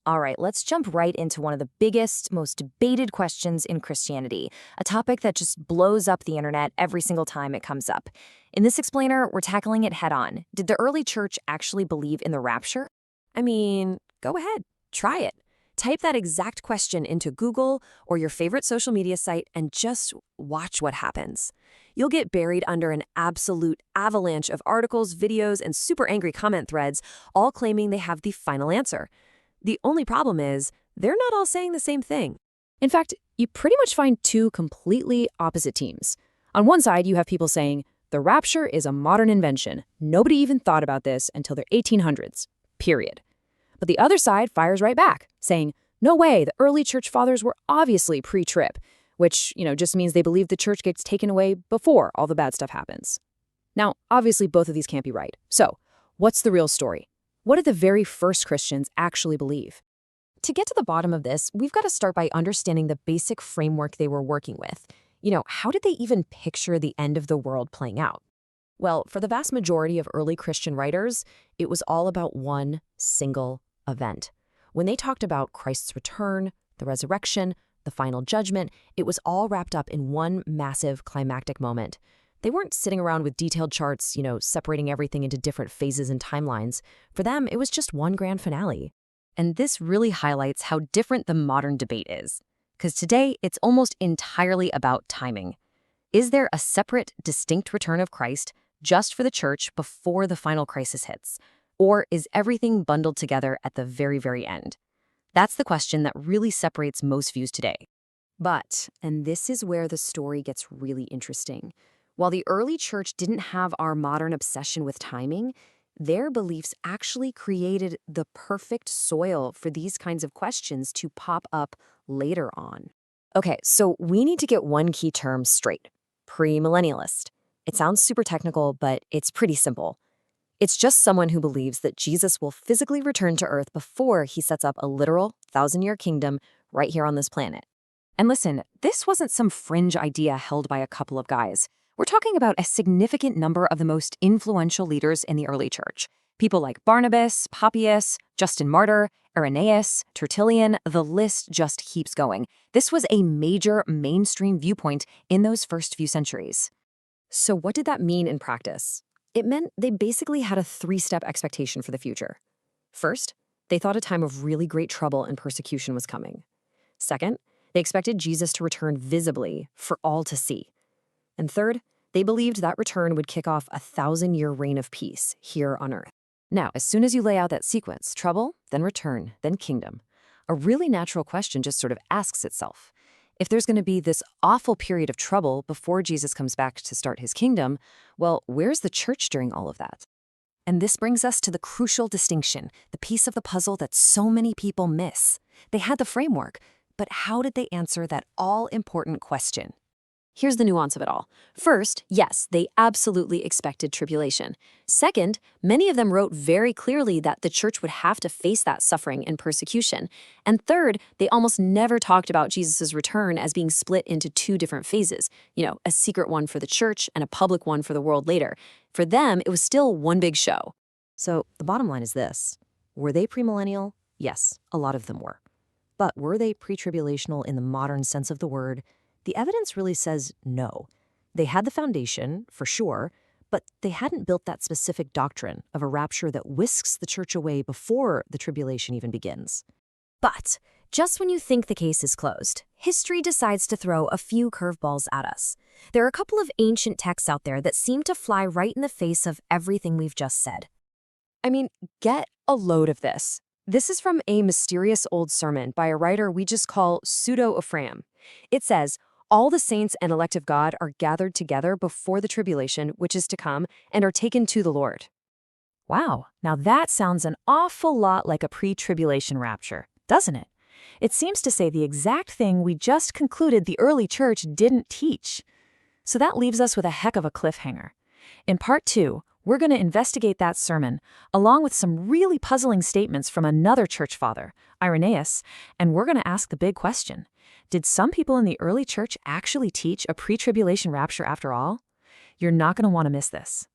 All right, let's jump right into one of the biggest, most debated questions in Christianity, a topic that just blows up the internet every single time it comes up. In this explainer, we're tackling it head on. Did the early church actually believe in the rapture? I mean, go ahead, try it. Type that exact question into Google or your favorite social media site and just watch what happens. You'll get buried under an absolute avalanche of articles, videos, and super angry comment threads, all claiming they have the final answer. The only problem is, they're not all saying the same thing. In fact, you pretty much find two completely opposite teams. On one side, you have people saying, the rapture is a modern invention. Nobody even thought about this until the 1800s, period. But the other side fires right back, saying, no way, the early church fathers were obviously pre-trib, which, just means they believe the church gets taken away before all the bad stuff happens. Now, obviously, both of these can't be right. So, what's the real story? What did the very first Christians actually believe? To get to the bottom of this, we've got to start by understanding the basic framework they were working with. How did they even picture the end of the world playing out? Well, for the vast majority of early Christian writers, it was all about one single event. When they talked about Christ's return, the resurrection, the final judgment, it was all wrapped up in one massive climactic moment. They weren't sitting around with detailed charts, separating everything into different phases and timelines. For them, it was just one grand finale. And this really highlights how different the modern debate is. Because today, it's almost entirely about timing. Is there a separate, distinct return of Christ just for the church before the final crisis hits? Or is everything bundled together at the very, very end? That's the question that really separates most views today. But, and this is where the story gets really interesting, while the early church didn't have our modern obsession with timing, their beliefs actually created the perfect soil for these kinds of questions to pop up later on. Okay, so we need to get one key term straight: premillennialist. It sounds super technical, but it's pretty simple. It's just someone who believes that Jesus will physically return to Earth before he sets up a literal 1,000-year kingdom right here on this planet. And listen, this wasn't some fringe idea held by a couple of guys. We're talking about a significant number of the most influential leaders in the early church. People like Barnabas, Papias, Justin Martyr, Irenaeus, Tertullian, the list just keeps going. This was a major mainstream viewpoint in those first few centuries. So what did that mean in practice? It meant they basically had a three-step expectation for the future. First, they thought a time of really great trouble and persecution was coming. Second, they expected Jesus to return visibly for all to see. And third, they believed that return would kick off a 1,000-year reign of peace here on Earth. Now, as soon as you lay out that sequence, trouble, then return, then kingdom, a really natural question just sort of asks itself. If there's going to be this awful period of trouble before Jesus comes back to start his kingdom, well, where's the church during all of that? And this brings us to the crucial distinction, the piece of the puzzle that so many people miss. They had the framework, but how did they answer that all-important question? Here's the nuance of it all. First, yes, they absolutely expected tribulation. Second, many of them wrote very clearly that the church would have to face that suffering and persecution. And third, they almost never talked about Jesus' return as being split into two different phases, a secret one for the church and a public one for the world later. For them, it was still one big show. So the bottom line is this. Were they premillennial? Yes, a lot of them were. But were they pre-tribulational in the modern sense of the word? The evidence really says no. They had the foundation, for sure, but they hadn't built that specific doctrine of a rapture that whisks the church away before the tribulation even begins. But just when you think the case is closed, history decides to throw a few curveballs at us. There are a couple of ancient texts out there that seem to fly right in the face of everything we've just said. I mean, get a load of this. This is from a mysterious old sermon by a writer we just call Pseudo-Ephraim. It says, all the saints and elect of God are gathered together before the tribulation, which is to come, and are taken to the Lord. Wow, now that sounds an awful lot like a pre-tribulation rapture, doesn't it? It seems to say the exact thing we just concluded the early church didn't teach. So that leaves us with a heck of a cliffhanger. In part 2, we're going to investigate that sermon, along with some really puzzling statements from another church father, Irenaeus, and we're going to ask the big question. Did some people in the early church actually teach a pre-tribulation rapture after all? You're not going to want to miss this.